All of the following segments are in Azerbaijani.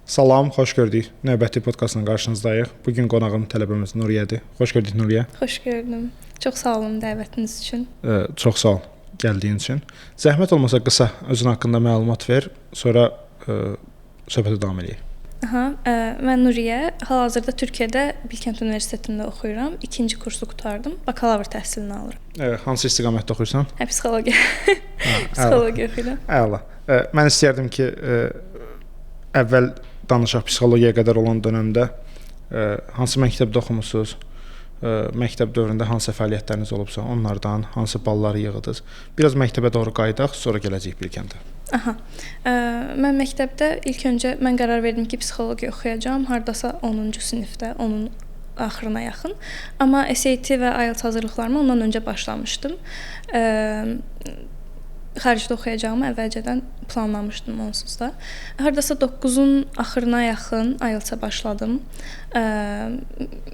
Salam, xoş gördük. Növbəti podkastla qarşınızdayıq. Bu gün qonağım tələbəmiz Nuriyyədir. Xoş gördük Nuriyyə. Xoş gördüm. Çox sağ olun dəvətiniz üçün. Çox sağ ol gəldiyin üçün. Zəhmət olmasa qısa özün haqqında məlumat ver, sonra söhbətə davam edək. Mən Nuriyyə, hal-hazırda Türkiyədə Bilkənt Universitetində oxuyuram. 2-ci kursu qurtardım. Bakalavr təhsilini alıram. Hansı istiqamətdə oxuyursan? Psixologiya. Psixologiya oxuyuram. Əla. Mən istərdim ki, əvvəl danışaq psixologiyaya qədər olan dövrdə hansı məktəbdə oxumusunuz? Məktəb dövründə hansı fəaliyyətləriniz olubsa, onlardan hansı balları yığdınız? Biraz məktəbə doğru qayıdaq, sonra gələcəyik Bilkəntə. Mən məktəbdə ilk öncə mən qərar verdim ki, psixologiya oxuyacağam. Hardasa 10-cu sinifdə, onun axırına yaxın. Amma SAT və IELTS hazırlıqlarıma ondan öncə başlamışdım. Xaricdə oxuyacağımı əvvəlcədən planlamışdım onsuz da. Hardasa 9-un axırına yaxın IELTS-a başladım.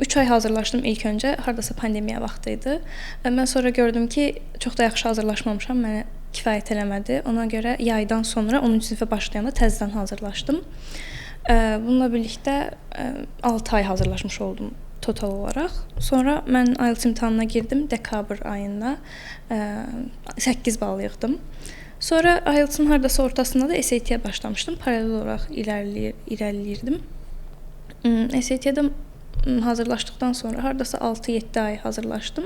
3 ay hazırlaşdım ilk öncə. Hardasa pandemiya vaxtı idi. Mən sonra gördüm ki, çox da yaxşı hazırlaşmamışam. Mənə kifayət eləmədi. Ona görə yaydan sonra 10-cu sinifə başlayanda təzədən hazırlaşdım. Bununla birlikdə 6 ay hazırlaşmış oldum total olaraq. Sonra mən IELTS imtahanına girdim dekabr ayında. 8 bal yığdım. Sonra IELTS-ın hardasa ortasında da SAT-yə başlamışdım. Paralel olaraq irəliləyirdim. SAT-yə hazırlaşdıqdan sonra hardasa 6-7 ay hazırlaşdım.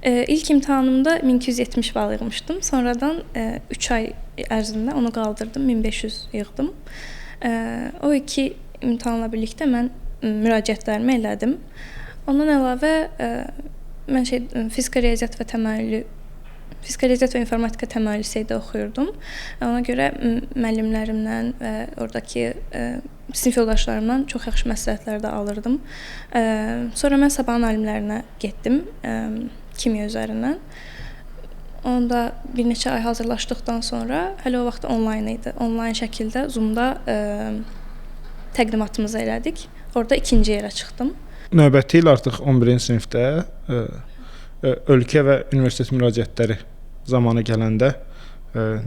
İlk imtahanımda 1270 bal yığmışdım. Sonradan 3 ay ərzində onu qaldırdım, 1500 yığdım. O iki imtahanla birlikdə mən müraciətlərimi elədim. Ondan əlavə mən fizika riyaziyyat və informatika təmayüllü liseydə oxuyurdum. Ona görə müəllimlərimdən və oradakı sinif yoldaşlarımdan çox yaxşı məsləhətlər də alırdım. Sonra mən Sabahın alimlərinə getdim kimya üzərindən. Onda bir neçə ay hazırlaşdıqdan sonra hələ o vaxt onlayn idi. Onlayn şəkildə Zoom-da təqdimatımızı elədik. Orada ikinci yerə çıxdım. Növbəti il artıq 11-ci sinifdə ölkə və universitet müraciətləri zamanı gələndə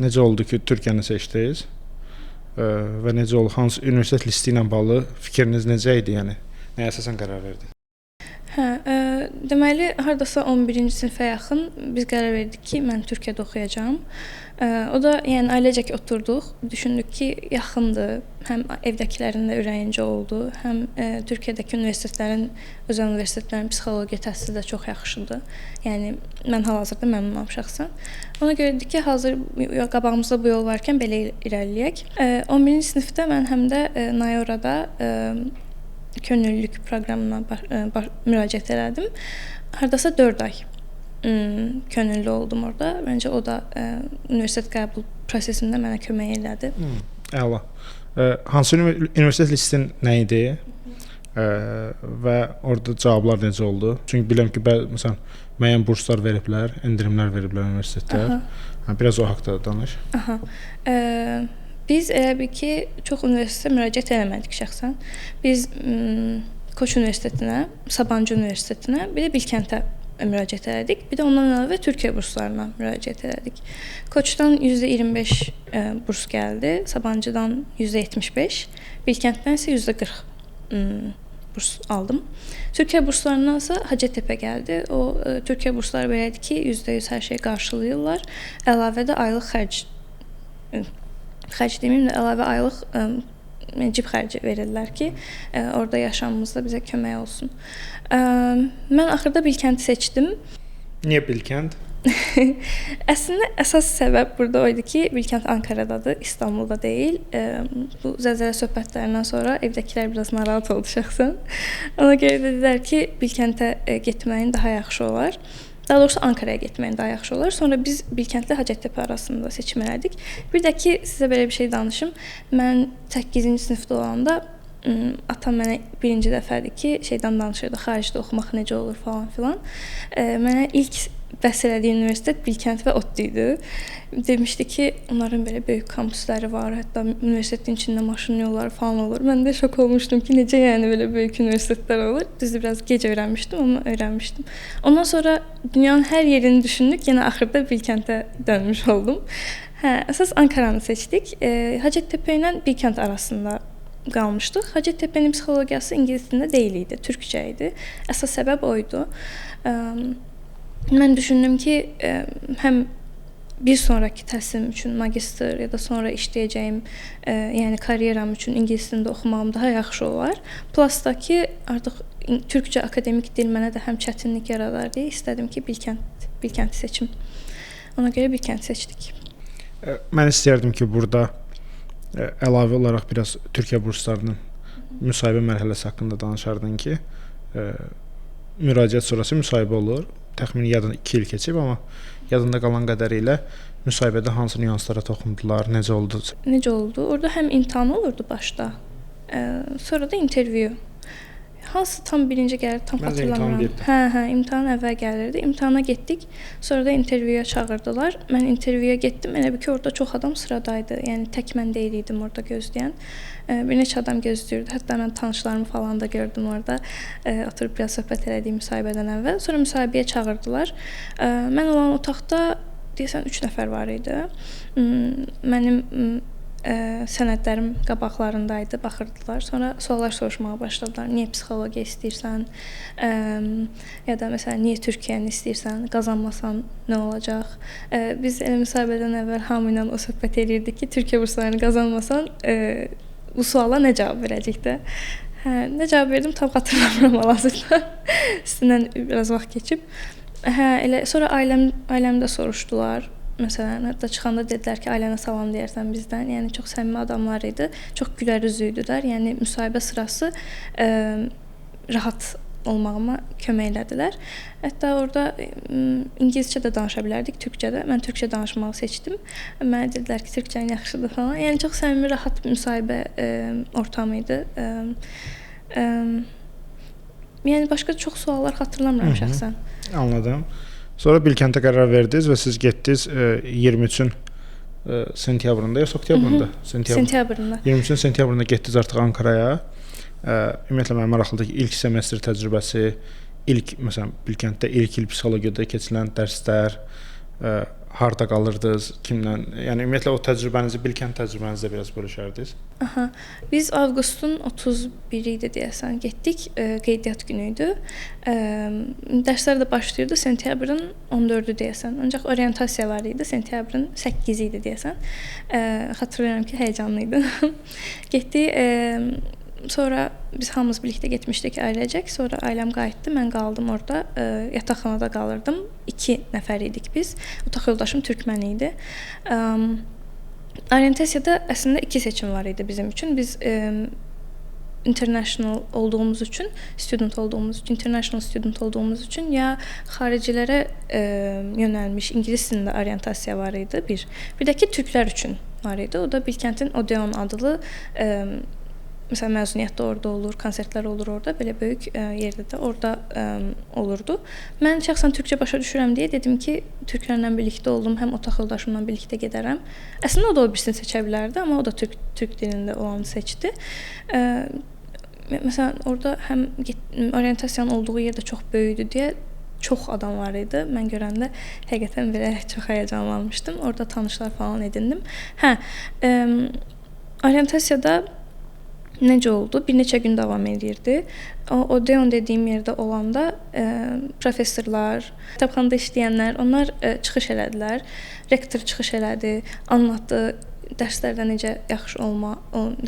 necə oldu ki, Türkiyəni seçdiniz və necə oldu, hansı universitet listi ilə bağlı fikriniz necə idi, yəni nəyə əsasən qərar verdiniz? Deməli, hardasa 11-ci sinifə yaxın biz qərar verdik ki, mən Türkiyədə oxuyacağam. O da, yəni ailecək oturduq, düşündük ki, yaxındır, həm evdəkilərin də ürəyincə oldu, həm Türkiyədəki universitetlərin, özəl universitetlərin psixologiya təhsili də çox yaxşıdır. Yəni, mən hal-hazırda məmnunam şəxsən. Ona görə dedik ki, hazır qabağımızda bu yol varkən belə irəliləyək. 11-ci sinifdə mən həm də Nayorada könüllülük proqramına müraciət elədim. Hardasa 4 ay könüllü oldum orada. Məncə o da universitet qəbul prosesində mənə kömək elədi. Əla. Hansı universitet listin nə idi? Və orada cavablar necə oldu? Çünki bilirəm ki, məsələn, müəyyən burslar veriblər, endirimlər veriblər universitetlər. Biraz o haqqda danış. Biz elə bil ki, çox universitetə müraciət eləmədik şəxsən. Biz Koç Universitetinə, Sabancı Universitetinə, bir də Bilkəntə müraciət elədik. Bir də ondan əlavə Türkiyə burslarına müraciət elədik. Koçdan %25 burs gəldi, Sabancıdan %75, Bilkəntdən isə %40 burs aldım. Türkiyə burslarından isə Hacettepe gəldi. O Türkiyə bursları belədir ki, %100 hər şey qarşılayırlar. Əlavə də aylıq xərc deməyim də əlavə aylıq cib xərci verirlər ki, orada yaşamımızda bizə kömək olsun. Mən axırda Bilkənt'i seçdim. Niyə Bilkənt? Əslində əsas səbəb burada o idi ki, Bilkənt Ankaradadır, İstanbulda deyil. Bu zəlzələ söhbətlərindən sonra evdəkilər biraz narahat oldu şəxsən. Ona görə dedilər ki, Bilkəntə getməyin daha yaxşı olar. Daha doğrusu Ankaraya getməyin daha yaxşı olar. Sonra biz Bilkəntlə Hacettepe arasında seçim elədik. Bir də ki, sizə belə bir şey danışım. Mən 8-ci sinifdə olanda atam mənə birinci dəfədir ki, şeydən danışırdı, xaricdə oxumaq necə olur falan filan. Mənə ilk bəhs elədiyi universitet Bilkənt və ODTÜ idi. Demişdi ki, onların belə böyük kampüsləri var, hətta universitetin içində maşın yolları falan olur. Mən də şok olmuşdum ki, necə yəni belə böyük universitetlər olur. Düzdür, biraz gec öyrənmişdim, amma öyrənmişdim. Ondan sonra dünyanın hər yerini düşündük, yenə axırda Bilkəntə dönmüş oldum. Əsas Ankaranı seçdik. Hacettepe ilə Bilkənt arasında qalmışdıq. Hacettepe'nin psixologiyası ingilis dilində deyil idi, türkcə idi. Əsas səbəb o idi. Mən düşündüm ki, həm bir sonraki təhsilim üçün magistr ya da sonra işləyəcəyim, yəni karyeram üçün ingilis dilində oxumağım daha yaxşı olar. Plus da ki, artıq türkcə akademik dil mənə də həm çətinlik yaradar deyə istədim ki, Bilkənt seçim. Ona görə Bilkənt seçdik. Mən istəyərdim ki, burada əlavə olaraq biraz Türkiyə burslarının müsahibə mərhələsi haqqında danışardın ki, müraciət sonrası müsahibə olur. Təxminən yadında 2 il keçib, amma yadında qalan qədərilə müsahibədə hansı nüanslara toxundular, necə oldu? Necə oldu? Orada həm imtahan olurdu başda, sonra da intervyu. Hansı tam birinci gəlirdi, tam xatırlamıram. İmtahan əvvəl gəlirdi. İmtahana getdik, sonra da intervyuya çağırdılar. Mən intervyuya getdim, elə bil ki, orada çox adam sıradaydı. Yəni tək mən deyil idim orada gözləyən. Bir neçə adam gözləyirdi. Hətta mən tanışlarımı falan da gördüm orada. Oturub biraz söhbət elədiyim müsahibədən əvvəl. Sonra müsahibəyə çağırdılar. Mən olan otaqda deyəsən 3 nəfər var idi. Mənim sənədlərim qabaqlarındaydı, baxırdılar. Sonra suallar soruşmağa başladılar. Niyə psixologiya istəyirsən? Ya da məsələn, niyə Türkiyəni istəyirsən? Qazanmasan nə olacaq? Biz elə müsahibədən əvvəl hamı ilə o söhbət edirdik ki, Türkiyə burslarını qazanmasan bu suala nə cavab verəcək də? Nə cavab verdim, tam xatırlamıram hal-hazırda. Üstündən biraz vaxt keçib. Elə sonra ailəmdə soruşdular. Məsələn, hətta çıxanda dedilər ki, ailənə salam deyərsən bizdən. Yəni çox səmimi adamlar idi. Çox gülər üzlüydülər. Yəni müsahibə sırası rahat olmağıma kömək elədilər. Hətta orada ingiliscə də danışa bilərdik, türkcə də. Mən türkcə danışmağı seçdim. Mənə dedilər ki, türkcən yaxşıdır falan. Yəni çox səmimi, rahat müsahibə ortamı idi. Yəni başqa çox suallar xatırlamıram şəxsən. Anladım. Sonra Bilkəntə qərar verdiniz və siz getdiniz 23-ün sentyabrında, yoxsa oktyabrında? Sentyabrında. 23-ün sentyabrında getdiniz artıq Ankaraya. Ümumiyyətlə mənə maraqlıdır ki, ilk semestr təcrübəsi, məsələn, Bilkəntdə ilk il psixologiyada keçirilən dərslər, harda qalırdınız, kimlə? Yəni ümumiyyətlə o təcrübənizi, Bilkənt təcrübənizlə biraz bölüşərdiniz. Biz avqustun 31-i idi deyəsən getdik, qeydiyyat günü idi. Dərslər də başlayırdı sentyabrın 14-ü deyəsən. Ancaq orientasiya var idi, sentyabrın 8-i idi deyəsən. Xatırlayıram ki, həyecanlı idi. Getdik. Sonra biz hamımız birlikdə getmişdik ailecək. Sonra ailəm qayıtdı, mən qaldım orada. Yataqxanada qalırdım. 2 nəfər idik biz. Otaq yoldaşım türkmən idi. Orientasiyada əslində 2 seçim var idi bizim üçün. Biz international olduğumuz üçün, international student olduğumuz üçün ya xaricilərə yönəlmiş ingilis dilində orientasiya var idi bir. Bir də ki, türklər üçün var idi. O da Bilkəntin Odeon adlı məsələn, məzuniyyətdə orada olur, konsertlər olur orada, belə böyük yerdə də orada olurdu. Mən şəxsən türkcə başa düşürəm deyə dedim ki, türklərlə birlikdə oldum, həm otaq yoldaşımla birlikdə gedərəm. Əslində o da o birisini seçə bilərdi, amma o da türk dilində olanı seçdi. Məsələn, orada həm orientasiyanın olduğu yer də çox böyük idi deyə çox adam var idi. Mən görəndə həqiqətən belə çox həyəcanlanmışdım. Orada tanışlar falan edindim. Orientasiyada necə oldu? Bir neçə gün davam edirdi. Odeon dediyim yerdə olanda professorlar, kitabxanada işləyənlər, onlar çıxış elədilər. Rektor çıxış elədi, anlatdı dərslərdə necə yaxşı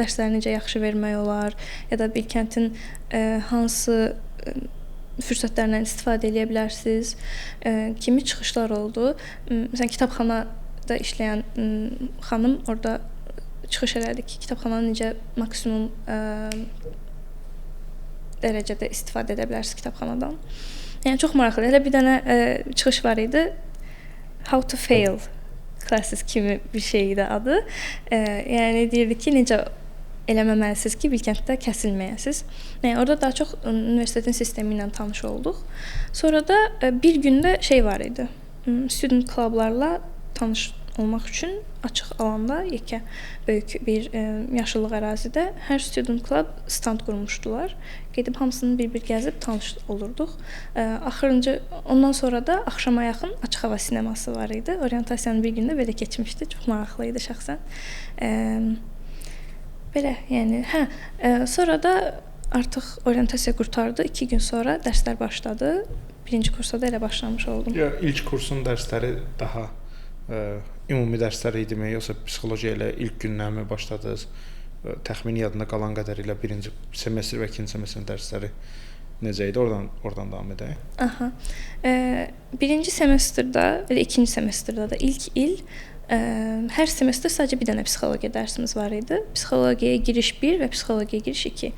dərsləri necə yaxşı vermək olar, ya da Bilkəntin hansı fürsətlərdən istifadə edə bilərsiniz. Kimi çıxışlar oldu. Məsələn, kitabxanada işləyən xanım orada çıxış elədik ki, kitabxananı necə maksimum dərəcədə istifadə edə bilərsiniz kitabxanadan. Yəni çox maraqlı. Elə bir dənə çıxış var idi. How to fail classes kimi bir şey idi adı. Yəni deyirdi ki, necə eləməməlisiniz ki, Bilkəntdə kəsilməyəsiniz. Yəni orada daha çox universitetin sistemi ilə tanış olduq. Sonra da bir gündə şey var idi. Student klublarla tanış olmaq üçün açıq alanda yekə böyük bir yaşıllıq ərazidə hər student club stand qurmuşdular. Gedib hamısını bir-bir gəzib tanış olurduq. Axırıncı ondan sonra da axşama yaxın açıq hava sineması var idi. Orientasiyanın bir gündə belə keçmişdi. Çox maraqlı idi şəxsən. Belə, yəni sonra da artıq orientasiya qurtardı. 2 gün sonra dərslər başladı. Birinci kursa da elə başlamış oldum. Ya ilk kursun dərsləri daha ümumi dərslər idimi, yoxsa psixologiya ilə ilk gündən başladınız? Təxmini yadında qalan qədərilə birinci semestr və ikinci semestrin dərsləri necə idi? Oradan davam edək. Aha. Birinci semestrdə, elə ikinci semestrdə də ilk il hər semestr sadəcə bir dənə psixologiya dərsimiz var idi. Psixologiyaya giriş 1 və psixologiyaya giriş 2.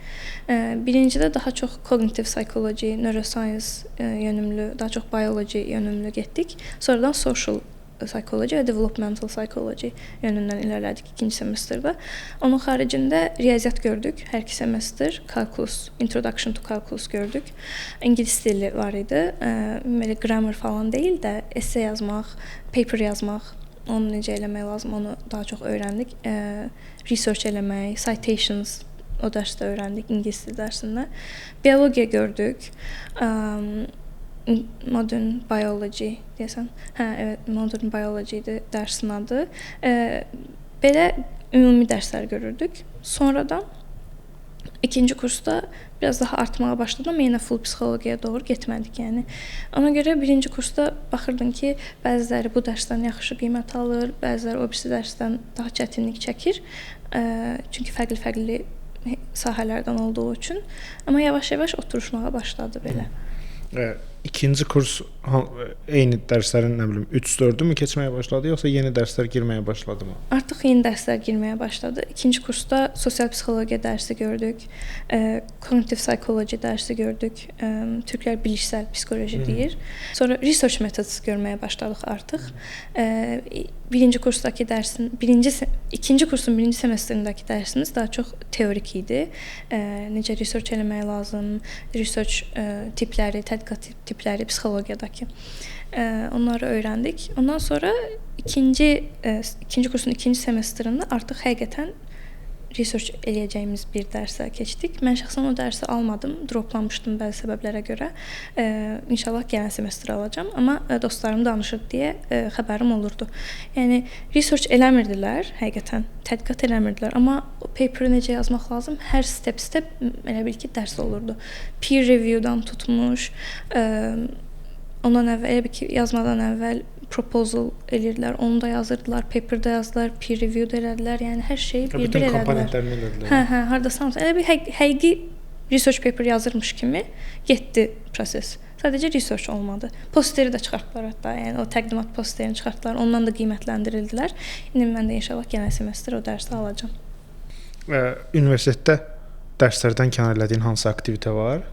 Birincidə daha çox cognitive psychology, neuroscience yönümlü, daha çox biology yönümlü getdik. Sonradan social psychology və developmental psychology yönündən irəlilədik ikinci semestrdə. Onun xaricində riyaziyyat gördük. Hər iki semestr calculus, introduction to calculus gördük. İngilis dili var idi. Belə grammar falan deyil də, essay yazmaq, paper yazmaq, onu necə eləmək lazım, onu daha çox öyrəndik. Research eləmək, citations o dərsdə öyrəndik ingilis dili dərsində. Biologiya gördük. Modern biology deyəsən. Evet, modern biology idi dərsin adı. Belə ümumi dərslər görürdük. Sonradan ikinci kursda biraz daha artmağa başladı, amma yenə full psixologiyaya doğru getmədik, yəni. Ona görə birinci kursda baxırdın ki, bəziləri bu dərsdən yaxşı qiymət alır, bəziləri o birisi dərsdən daha çətinlik çəkir. Çünki fərqli-fərqli sahələrdən olduğu üçün. Amma yavaş-yavaş oturuşmağa başladı belə. İkinci kurs eyni dərslərin, nə bilim, 3-4-ü mü keçməyə başladı, yoxsa yeni dərslər girməyə başladı mı? Artıq yeni dərslər girməyə başladı. İkinci kursda sosial psixologiya dərsi gördük, cognitive psychology dərsi gördük, türklər bilişsel psixoloji deyir. Sonra research methods görməyə başladıq artıq. Birinci kursdakı dərsin, ikinci kursun birinci semestrindəki dərsimiz daha çox teorik idi. Necə research eləmək lazım, research tipləri, tədqiqat tipləri psixologiyadakı. Onları öyrəndik. Ondan sonra ikinci kursun ikinci semestrində artıq həqiqətən research eləyəcəyimiz bir dərsə keçdik. Mən şəxsən o dərsi almadım, droplamışdım bəzi səbəblərə görə. İnşallah gələn semestr alacağam, amma dostlarım danışır deyə xəbərim olurdu. Yəni research eləmirdilər, həqiqətən tədqiqat eləmirdilər, amma o paperi necə yazmaq lazım, hər step elə bil ki, dərs olurdu. Peer review-dan tutmuş, ondan əvvəl elə bil ki, yazmadan əvvəl proposal eləyirdilər, onu da yazırdılar, paperdə yazdılar, peer review da elədilər, yəni hər şeyi bir-bir elədilər. Bütün komponentlərini elədilər. Hardasa elə bir həqiqi research paper yazırmış kimi getdi proses. Sadəcə research olmadı. Posteri də çıxartdılar hətta, yəni o təqdimat posterini çıxartdılar, ondan da qiymətləndirildilər. İndi mən də inşallah gələn semestr o dərsi alacağam. Universitetdə dərslərdən kənar elədiyin hansı aktivitə var?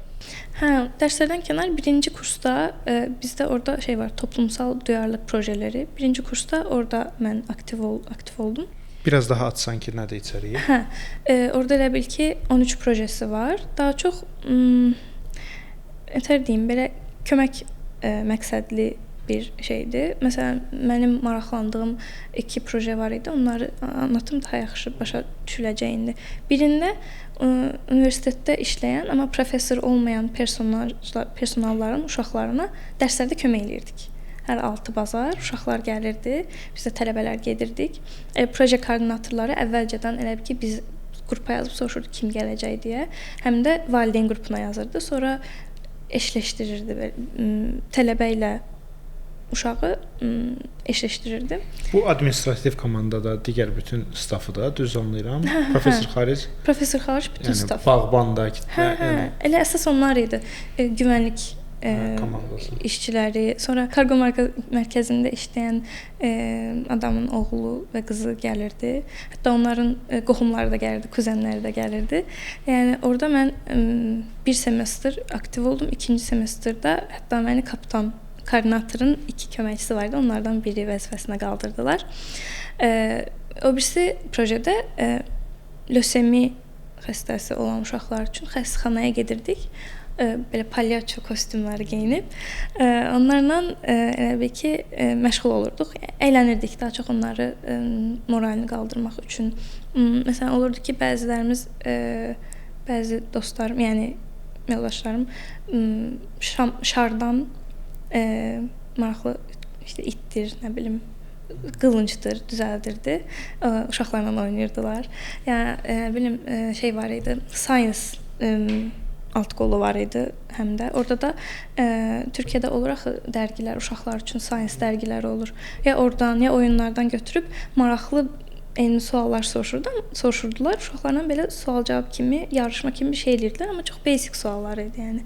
Dərslərdən kənar birinci kursda bizdə orada var, toplumsal duyarlılıq projeləri. Birinci kursda orada mən aktiv oldum. Biraz daha açsan ki, nədir içəriyi? Orada elə bil ki, 13 projesi var. Daha çox belə kömək məqsədli bir şeydir. Məsələn, mənim maraqlandığım 2 proje var idi. Onları anlatım daha yaxşı başa düşüləcəyində. Birində universitetdə işləyən, amma professor olmayan personalların uşaqlarına dərslərdə kömək eləyirdik. Hər 6 bazar uşaqlar gəlirdi, biz də tələbələr gedirdik. Proje koordinatorları əvvəlcədən elə ki, biz qrupa yazıb soruşurdu kim gələcək deyə. Həm də valideyn qrupuna yazırdı. Sonra eşləşdirirdi tələbə ilə uşağı eşləşdirirdi. Bu administrativ komandada digər bütün stafı da düz anlayıram. Professor xaric. Professor xaric bütün staf. Bağbanda. Elə əsas onlar idi. Güvənlik işçiləri, sonra kargo mərkəzində işləyən adamın oğlu və qızı gəlirdi. Hətta onların qohumları da gəlirdi, kuzenləri də gəlirdi. Yəni orada mən bir semestr aktiv oldum. İkinci semestrdə hətta məni koordinatorun 2 köməkçisi vardı. Onlardan biri vəzifəsinə qaldırdılar. O birisi projedə lösemi xəstəsi olan uşaqlar üçün xəstəxanaya gedirdik. Belə palyaço kostyumları geyinib. Onlarla elə bil ki, məşğul olurduq. Əylənirdik daha çox onları moralini qaldırmaq üçün. Məsələn, olurdu ki, bəzi dostlarım, yəni yoldaşlarım şardan maraqlı itdir, nə bilim, qılıncdır, düzəldirdi. Uşaqlarla oynayırdılar. Yəni bilim şey var idi. Science alt qolu var idi həm də. Orada da Türkiyədə olur axı dərgilər, uşaqlar üçün science dərgiləri olur. Ya oradan, ya oyunlardan götürüb maraqlı eyni suallar soruşurdular. Uşaqlarla belə sual-cavab kimi, yarışma kimi bir şey edirdilər, amma çox basic suallar idi, yəni.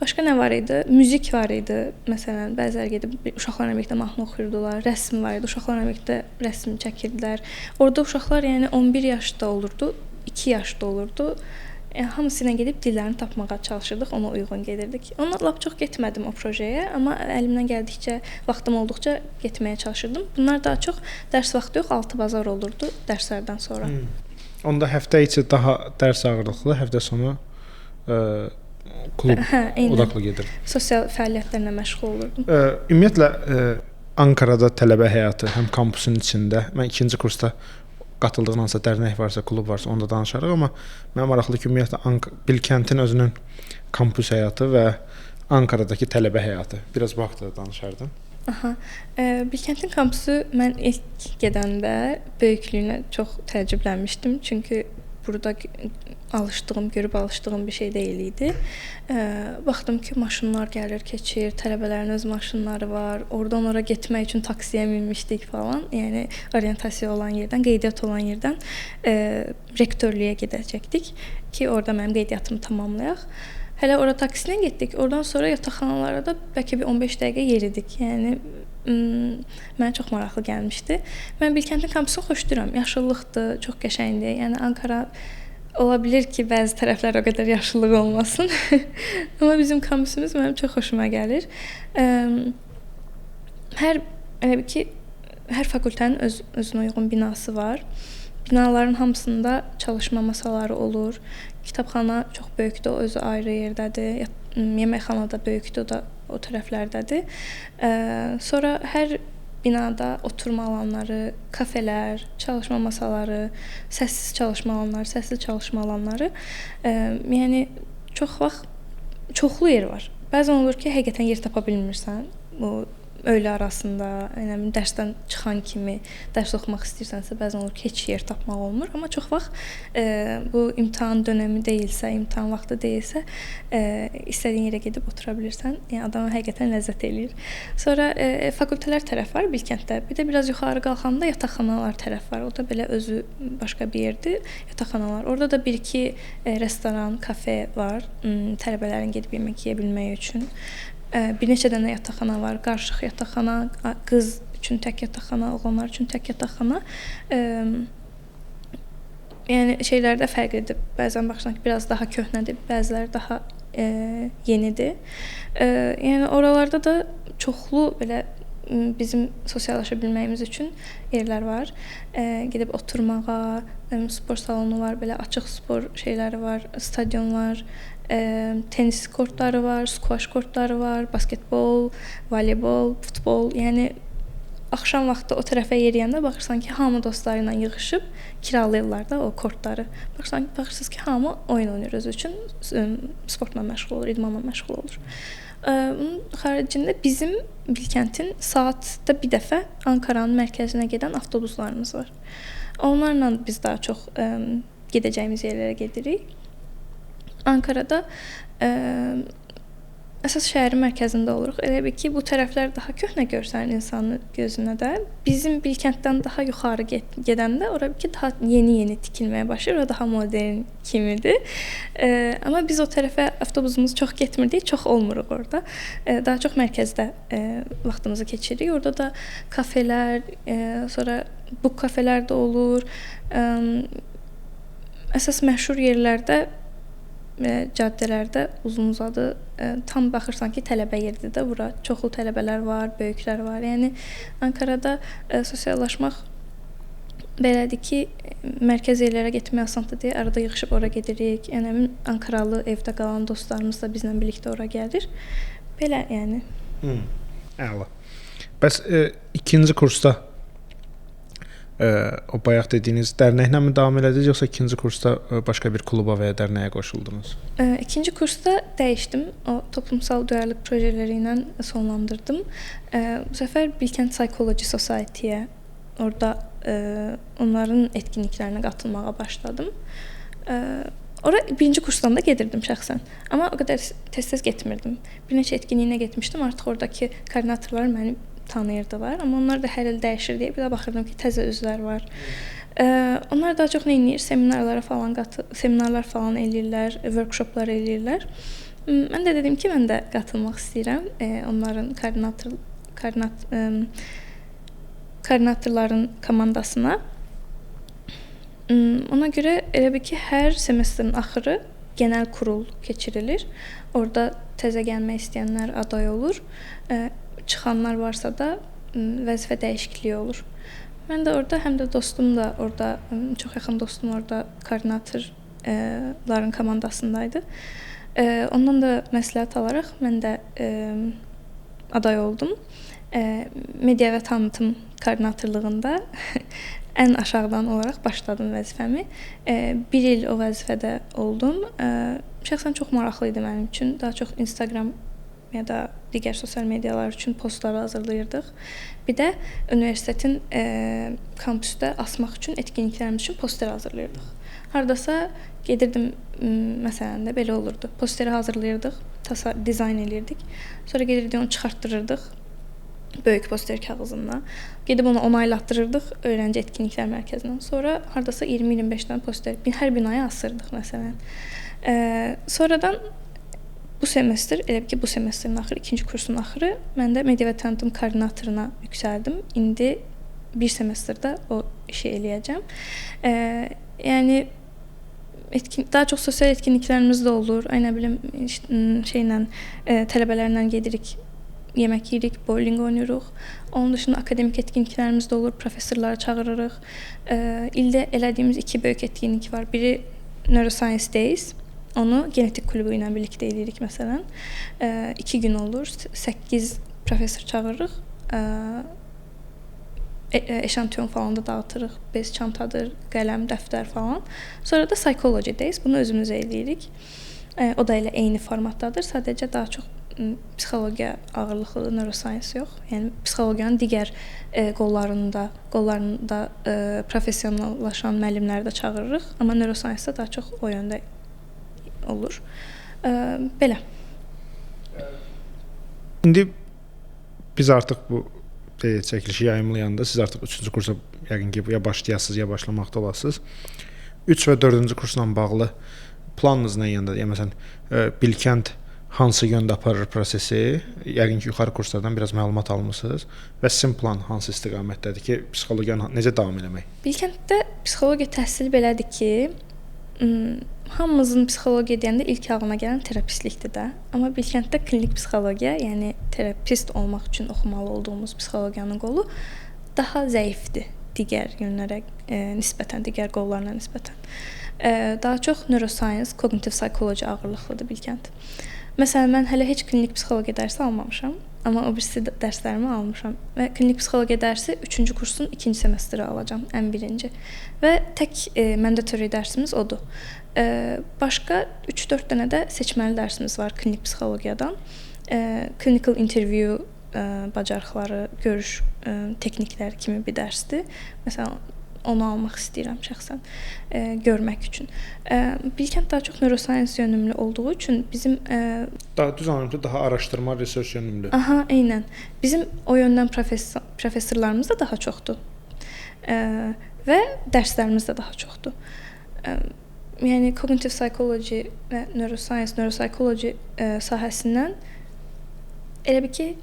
Başqa nə var idi? Müzik var idi. Məsələn, bəziləri gedib uşaqlarla birlikdə mahnı oxuyurdular. Rəsm var idi. Uşaqlarla birlikdə rəsm çəkirdilər. Orada uşaqlar yəni 11 yaşda olurdu, 2 yaşda olurdu. Yəni hamısı ilə gedib dillərini tapmağa çalışırdıq, ona uyğun gedirdik. Ona lap çox getmədim o projeyə, amma əlimdən gəldikcə, vaxtım olduqca getməyə çalışırdım. Bunlar daha çox dərs vaxtı yox, 6 bazar olurdu dərslərdən sonra. Onda həftə içi daha dərs ağırlıqlı, həftə sonu klub odaqlı gedir. Sosial fəaliyyətlərlə məşğul olurdum. Ümumiyyətlə Ankarada tələbə həyatı, həm kampusun içində, mən 2-ci kursda qatıldığın hansısa dərnək varsa, klub varsa, onda danışarıq, amma mənə maraqlıdır ki, ümumiyyətlə Bilkəntin özünün kampus həyatı və Ankaradakı tələbə həyatı. Biraz bu haqqda danışardın. Bilkəntin kampusu mən ilk gedəndə böyüklüyünə çox təəccüblənmişdim. Çünki burada görüb alışdığım bir şey deyil idi. Baxdım ki, maşınlar gəlir, keçir, tələbələrin öz maşınları var. Oradan ora getmək üçün taksiyə minmişdik falan. Yəni orientasiya olan yerdən, qeydiyyat olan yerdən rektorluğa gedəcəkdik ki, orada mənim qeydiyyatımı tamamlayaq. Hələ ora taksilə getdik. Oradan sonra yataqxanalara da bəlkə bir 15 dəqiqə yeridik. Yəni mənə çox maraqlı gəlmişdi. Mən Bilkəntin kampusunu xoşlayıram. Yaşıllıqdır, çox qəşəngdir. Yəni Ankara ola bilər ki, bəzi tərəflər o qədər yaşıllıq olmasın. Amma bizim kampusumuz mənim çox xoşuma gəlir. Hər fakültənin özünə uyğun binası var. Binaların hamısında çalışma masaları olur. Kitabxana çox böyükdür, o özü ayrı yerdədir. Yeməkxana da böyükdür, o da o tərəflərdədir. Sonra hər binada oturma alanları, kafelər, çalışma masaları, səssiz çalışma alanları, səssiz çalışma alanları, yəni çox vaxt çoxlu yer var. Bəzən olur ki, həqiqətən yer tapa bilmirsən. Bu öğlə arasında, yəni dərsdən çıxan kimi dərs oxumaq istəyirsənsə, bəzən olur ki, heç yer tapmaq olmur, amma çox vaxt bu imtahan dönəmi deyilsə, imtahan vaxtı deyilsə, istədiyin yerə gedib otura bilirsən. Yəni adama həqiqətən ləzzət eləyir. Sonra fakültələr tərəf var Bilkəntdə. Bir də biraz yuxarı qalxanda yataqxanalar tərəf var. O da belə özü başqa bir yerdir, yataqxanalar. Orada da 1-2 restoran, kafe var, tələbələrin gedib yemək yeyə bilməyi üçün. Bir neçə dənə yataqxana var. Qarışıq yataqxana, qız üçün tək yataqxana, oğlanlar üçün tək yataqxana. Yəni şeylərdə fərqlidir. Bəzən baxırsan ki, biraz daha köhnədir, bəziləri daha yenidir. Yəni oralarda da çoxlu belə bizim sosiallaşa bilməyimiz üçün yerlər var. Gedib oturmağa, spor salonu var, belə açıq spor şeyləri var, stadionlar, tenis kortları var, squash kortları var, basketbol, voleybol, futbol. Yəni axşam vaxtı o tərəfə yeriyəndə baxırsan ki, hamı dostları ilə yığışıb kiralayırlar da o kortları. Baxırsınız ki, hamı oyun oynayır özü üçün, sportla məşğul olur, idmanla məşğul olur. Bunun xaricində bizim Bilkəntin saatda bir dəfə Ankaranın mərkəzinə gedən avtobuslarımız var. Onlarla biz daha çox gedəcəyimiz yerlərə gedirik. Ankarada əsas şəhərin mərkəzində oluruq. Elə bil ki, bu tərəflər daha köhnə görsənir insanın gözünə də. Bizim Bilkəntdən daha yuxarı gedəndə ora bil ki, daha yeni tikilməyə başlayır. O daha modern kimidir. Amma biz o tərəfə avtobusumuz çox getmirdik, çox olmuruq orada. Daha çox mərkəzdə vaxtımızı keçiririk. Orada da kafelər, sonra bu kafelər də olur. Əsas məşhur yerlərdə caddələrdə uzun-uzadı tam baxırsan ki, tələbə yeridir də bura. Çoxlu tələbələr var, böyüklər var. Yəni Ankarada sosiallaşmaq belədir ki, mərkəz yerlərə getmək asandır deyə arada yığışıb ora gedirik. Yəni Ankaralı evdə qalan dostlarımız da bizlə birlikdə ora gəlir. Belə yəni. Əla. Bəs 2-ci kursda O bayaq dediyiniz dərnəklə mi davam elədiniz yoxsa ikinci kursda başqa bir kluba və ya dərnəyə qoşuldunuz? İkinci kursda dəyişdim. O toplumsal duyarlılıq projeləri ilə sonlandırdım. Bu səfər Bilkənt Psychology Society-yə orada onların etkinliklərinə qatılmağa başladım. Ora birinci kursdan da gedirdim şəxsən. Amma o qədər tez-tez getmirdim. Bir neçə etkinliyinə getmişdim. Artıq oradakı koordinatorlar məni tanıyırdılar. Amma onlar da hər il dəyişir deyə bir də baxırdım ki, təzə üzvlər var. Onlar daha çox nə edir? Seminarlar falan eləyirlər, workshoplar eləyirlər. Mən də dedim ki, mən də qatılmaq istəyirəm. Onların koordinatorların komandasına. Ona görə elə bil ki, hər semestrin axırı genel kurul keçirilir. Orada təzə gəlmək istəyənlər aday olur. Çıxanlar varsa da vəzifə dəyişikliyi olur. Mən də orada, həm də dostum da orada, çox yaxın dostum orada koordinatorların komandasındaydı. Ondan da məsləhət alaraq mən də aday oldum. Media və tanıtım koordinatorluğunda ən aşağıdan olaraq başladım vəzifəmi. Bir il o vəzifədə oldum. Şəxsən çox maraqlı idi mənim üçün. Daha çox Instagram ya da digər sosial medialar üçün postlar hazırlayırdıq. Bir də universitetin kampüsdə asmaq üçün etkinliklərimiz üçün poster hazırlayırdıq. Hardasa gedirdim, məsələn də belə olurdu. Posteri hazırlayırdıq, dizayn eləyirdik. Sonra gedirdik onu çıxartdırırdıq böyük poster kağızından. Gedib onu onaylatdırırdıq öyrənci etkinliklər mərkəzindən. Sonra hardasa 20-25 dənə poster hər binaya asırdıq məsələn. Sonradan bu semestr, elə ki bu semestrin axırı, ikinci kursun axırı mən də media və tanıtım koordinatoruna yüksəldim. İndi bir semestrdə o işi eləyəcəm. Yəni daha çox sosial etkinliklərimiz də olur. Ay nə bilim tələbələrlə gedirik, yemək yeyirik, bowling oynayırıq. Onun dışında akademik etkinliklərimiz də olur, professorları çağırırıq. İldə elədiyimiz 2 böyük etkinlik var. Biri Neuroscience Days. Onu genetik klubu ilə birlikdə eləyirik məsələn. 2 gün olur. 8 professor çağırırıq. Eşantiyon falan da dağıtırıq. Bez çantadır, qələm, dəftər falan. Sonra da Psychology Days. Bunu özümüz eləyirik. O da elə eyni formatdadır. Sadəcə daha çox psixologiya ağırlıqlıdır, neuroscience yox. Yəni psixologiyanın digər qollarında professionallaşan müəllimləri də çağırırıq, amma neuroscience-da daha çox o yöndə olur. Belə. İndi biz artıq bu çəkilişi yayımlayanda siz artıq 3-cü kursa yəqin ki ya başlayasınız, ya başlamaqda olasınız. 3 və 4-cü kursla bağlı planınız nə yanda? Yəni məsələn, Bilkənt hansı yöndə aparır prosesi? Yəqin ki yuxarı kurslardan biraz məlumat almısınız və sizin plan hansı istiqamətdədir ki, psixologiyanı necə davam eləmək? Bilkəntdə psixologiya təhsili belədir ki, hamımızın psixologiya deyəndə ilk ağlına gələn terapistlikdir də. Amma Bilkəntdə klinik psixologiya, yəni terapist olmaq üçün oxumalı olduğumuz psixologiyanın qolu daha zəifdir digər yönlərə nisbətən, digər qollarına nisbətən. Daha çox neuroscience, kognitiv psixologiya ağırlıqlıdır Bilkənt. Məsələn, mən hələ heç klinik psixologiya dərsi almamışam, amma o birisi dərslərimi almışam və klinik psixologiya dərsi 3-cü kursun 2-ci semestri alacağam, ən birinci. Və tək mandatory dərsimiz odur. Başqa 3-4 dənə də seçməli dərsimiz var klinik psixologiyadan. Clinical interview bacarıqları, görüş texnikləri kimi bir dərsdir. Məsələn, onu almaq istəyirəm şəxsən, görmək üçün. Bilkənt daha çox neuroscience yönümlü olduğu üçün bizim daha düz anlamda daha araşdırma, research yönümlü. Aha, eynən. Bizim o yöndən professorlarımız da daha çoxdur. Və dərslərimiz də daha çoxdur. Yəni kognitiv psixology və neuroscience, neuropsychology sahəsindən elə bir ki,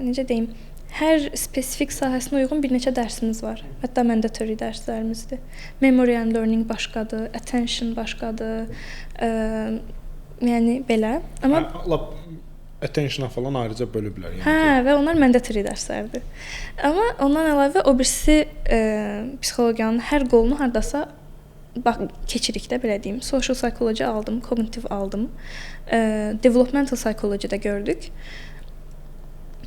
necə deyim, hər spesifik sahəsinə uyğun bir neçə dərsimiz var. Hətta mandatory dərslərimizdir. Memory and learning başqadır, attention başqadır. Yəni belə. Amma attention-a falan ayrıca bölüblər yəni. Hə, və onlar mandatory dərslərdir. Amma ondan əlavə o birisi psixologiyanın hər qolunu hardasa keçirik də belə deyim. Social psychology aldım, kognitiv aldım. Developmental psychology da gördük.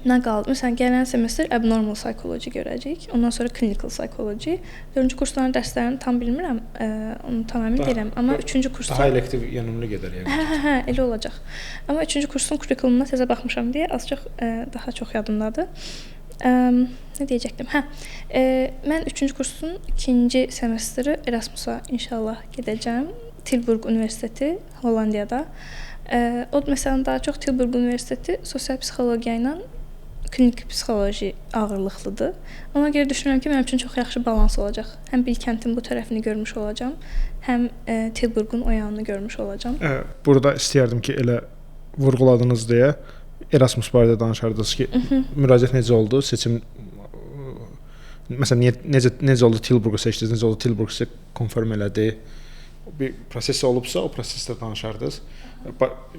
nə qaldı? Məsələn, gələn semestr abnormal psychology görəcəyik. Ondan sonra clinical psychology. 4-cü kursların dərslərini tam bilmirəm, onu tam əmin deyiləm. Amma 3-cü kursun daha elektiv yönümlü gedər yəni. Hə, elə olacaq. Amma 3-cü kursun kurikulumuna təzə baxmışam deyə az-çox daha çox yadımdadır. Nə deyəcəkdim? Mən 3-cü kursun 2-ci semestri Erasmusa inşallah gedəcəm. Tilburg Universiteti Hollandiyada. O məsələn daha çox Tilburg Universiteti sosial psixologiya ilə klinik psixoloji ağırlıqlıdır. Ona görə düşünürəm ki, mənim üçün çox yaxşı balans olacaq. Həm Bilkəntin bu tərəfini görmüş olacağam, həm Tilburgun o yanını görmüş olacağam. Burada istəyərdim ki, elə vurğuladınız deyə Erasmus barədə danışardınız ki, müraciət necə oldu, seçim məsələn necə oldu Tilburgu seçdiniz, necə oldu Tilburg sizə konform elədi? Bir proses olubsa, o prosesdə danışardınız.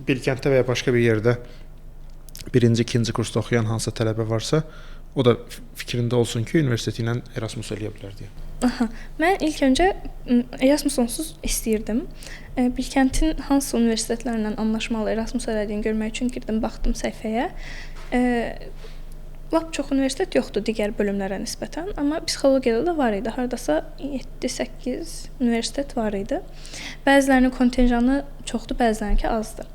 Bilkəntdə və ya başqa bir yerdə birinci, ikinci kursda oxuyan hansısa tələbə varsa, o da fikrində olsun ki, universiteti ilə Erasmus eləyə bilər deyə. Mən ilk öncə Erasmus onsuz istəyirdim. Bilkəntin hansı universitetlərlə anlaşmalı Erasmus elədiyini görmək üçün girdim, baxdım səhifəyə. Lap çox universitet yoxdur digər bölümlərə nisbətən, amma psixologiyada da var idi. Hardasa 7-8 universitet var idi. Bəzilərinin kontinjanı çoxdur, bəzilərinin azdır.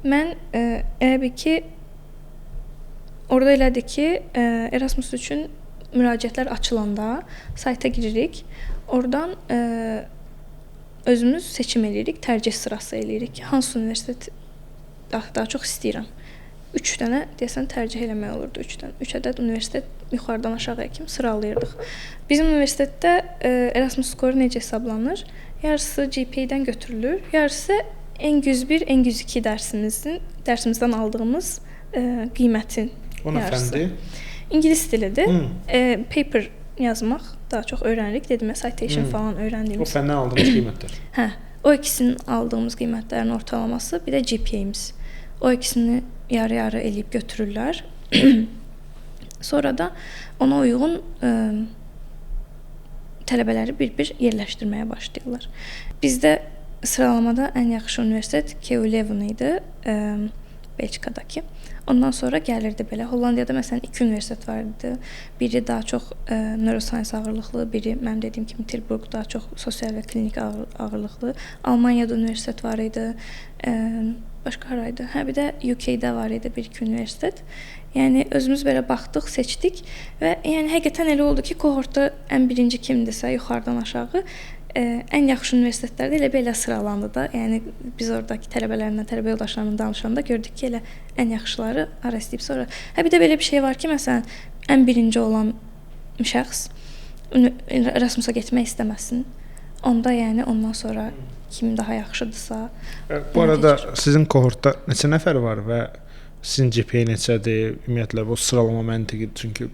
Mən elə bil ki, orada elədi ki, Erasmus üçün müraciətlər açılanda sayta giririk. Oradan özümüz seçim edirik, tərcih sırası edirik. Hansı universitet daha çox istəyirəm. 3 dənə deyəsən tərcih eləmək olurdu 3-dən. 3 ədəd universitet yuxarıdan aşağıya kimi sıralayırdıq. Bizim universitetdə Erasmus skoru necə hesablanır? Yarısı GPA-dən götürülür, yarısı N101, N102 dərsimizdən aldığımız qiymətin yarısı. İngilis dilidir. Paper yazmaq daha çox öyrənirik. Dedim, citation falan öyrəndiyimiz. O fəndən aldığımız qiymətlər. Hə, o ikisinin aldığımız qiymətlərin ortalaması, bir də GPA-miz. O ikisini yarı-yarı eləyib götürürlər. Sonra da ona uyğun tələbələri bir-bir yerləşdirməyə başlayırlar. Bizdə sıralamada ən yaxşı universitet KU-Leuven idi, Belçikadakı. Ondan sonra gəlirdi belə. Hollandiyada məsələn 2 universitet var idi. Biri daha çox neuroscience ağırlıqlı, biri mənim dediyim kimi Tilburg daha çox sosial və klinik ağırlıqlı. Almaniyada universitet var idi. Başqa haraydı? Bir də UK-də var idi 1-2 universitet. Yəni özümüz belə baxdıq, seçdik və yəni həqiqətən elə oldu ki, kohortda ən birinci kimdirsə yuxarıdan aşağı ən yaxşı universitetlərdə elə belə sıralandı da. Yəni biz oradakı tələbələrlə, tələbə yoldaşlarımla danışanda gördük ki, elə ən yaxşıları araslayıb sonra. Bir də belə bir şey var ki, məsələn, ən birinci olan şəxs Erasmusa getmək istəməsin. Onda yəni ondan sonra kim daha yaxşıdırsa. Bu arada sizin kohortda neçə nəfər var və sizin GPA neçədir? Ümumiyyətlə bu sıralama məntiqi, çünki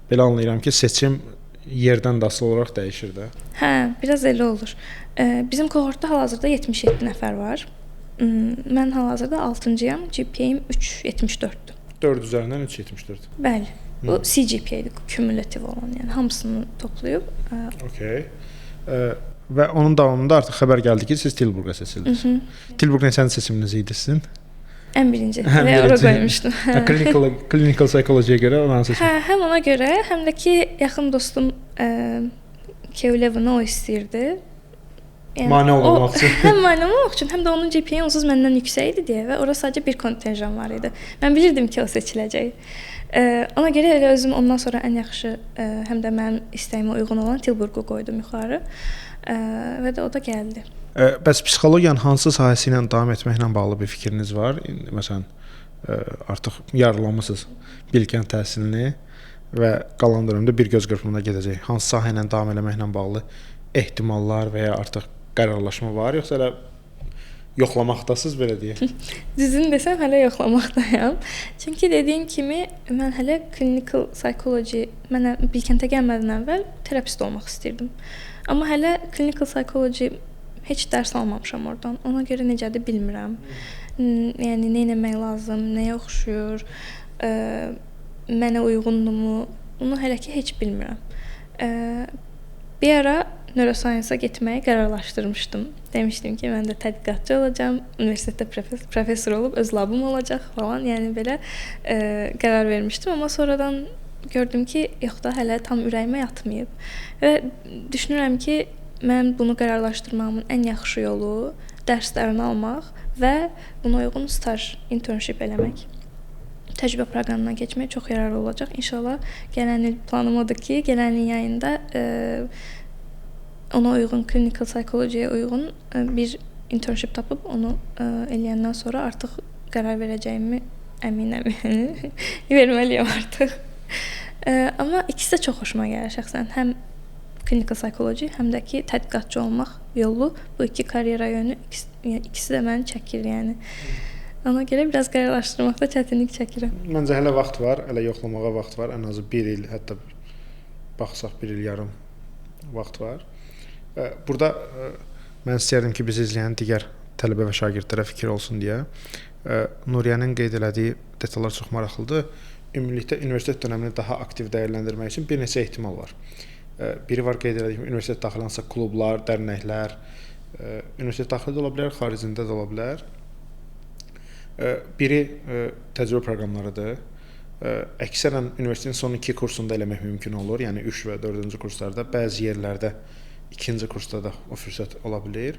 belə anlayıram ki, seçim yerdən də asılı olaraq dəyişir də. Hə, biraz elə olur. Bizim kohortda hal-hazırda 77 nəfər var. Mən hal-hazırda 6-cıyam, GPA-im 3.74-dür. 4 üzərindən 3.74. Bəli. Bu CGPA-dir, kumulativ olan, yəni hamısını toplayıb. Okay. Və onun davamında artıq xəbər gəldi ki, siz Tilburqa seçildiniz. Tilburq neçənci seçiminiz idi sizin? Ən birinci. Və ora qoymuşdum. Clinical psychology-yə görə onu seçdim. Həm ona görə, həm də ki, yaxın dostum KU-Leuven-i o istəyirdi. Mane olmamaq üçün. Həm mane olmaq üçün, həm də onun GPA onsuz məndən yüksək idi deyə və ora sadəcə bir kontinjan var idi. Mən bilirdim ki, o seçiləcək. Ona görə elə özüm ondan sonra ən yaxşı, həm də mənim istəyimə uyğun olan Tilburgu qoydum yuxarı və də o da gəldi. Bəs psixologiyanın hansı sahəsi ilə davam etməklə bağlı bir fikriniz var? Məsələn, artıq yarılamısınız Bilkənt təhsilini və qalan dövrümdə bir göz qırpımında gedəcək. Hansı sahə ilə davam eləməklə bağlı ehtimallar və ya artıq qərarlaşma var, yoxsa elə yoxlamaqdasınız, belə deyək? Düzünü desəm, hələ yoxlamaqdayam. Çünki dediyim kimi, mən hələ clinical psychology, mənə Bilkəntə gəlmədən əvvəl terapist olmaq istirdim. Amma hələ clinical psychology heç dərs almamışam oradan. Ona görə necədir bilmirəm. Yəni nə etmək lazım, nəyə oxşuyur, mənə uyğundurmu? Bunu hələ ki heç bilmirəm. Bir ara neuroscience-a getməyi qərarlaşdırmışdım. Demişdim ki, mən də tədqiqatçı olacağam, universitetdə professor olub öz labım olacaq falan. Yəni belə qərar vermişdim, amma sonradan gördüm ki, yox da hələ tam ürəyimə yatmayıb. Və düşünürəm ki, mən bunu qərarlaşdırmağımın ən yaxşı yolu dərslərini almaq və buna uyğun staj, internship eləmək. Təcrübə proqramına keçmək çox yararlı olacaq. İnşallah gələn il planım odur ki, gələn il yayında ona uyğun, clinical psychology-yə uyğun bir internship tapıb onu eləyəndən sonra artıq qərar verəcəyimi əminəm. Verməliyəm artıq. Amma ikisi də çox xoşuma gəlir şəxsən. Həm clinical psychology, həm də ki tədqiqatçı olmaq yolu, bu iki karyera yönü ikisi də məni çəkir, yəni. Ona görə biraz qərarlaşdırmaqda çətinlik çəkirəm. Məncə hələ vaxt var, hələ yoxlamağa vaxt var. Ən azı 1 il, hətta baxsaq 1 il yarım vaxt var. Burada mən istəyərdim ki, bizi izləyən digər tələbə və şagirdlərə fikir olsun deyə. Nuriyənin qeyd elədiyi detallar çox maraqlıdır. Ümumilikdə universitet dönəmini daha aktiv dəyərləndirmək üçün bir neçə ehtimal var. Biri var qeyd elədiyi kimi, universitet daxili hansısa klublar, dərnəklər, universitet daxili də ola bilər, xaricində də ola bilər. Biri təcrübə proqramlarıdır. Əksərən universitetin son 2 kursunda eləmək mümkün olur. Yəni 3 və 4-cü kurslarda, bəzi yerlərdə 2-ci kursda da o fürsət ola bilər.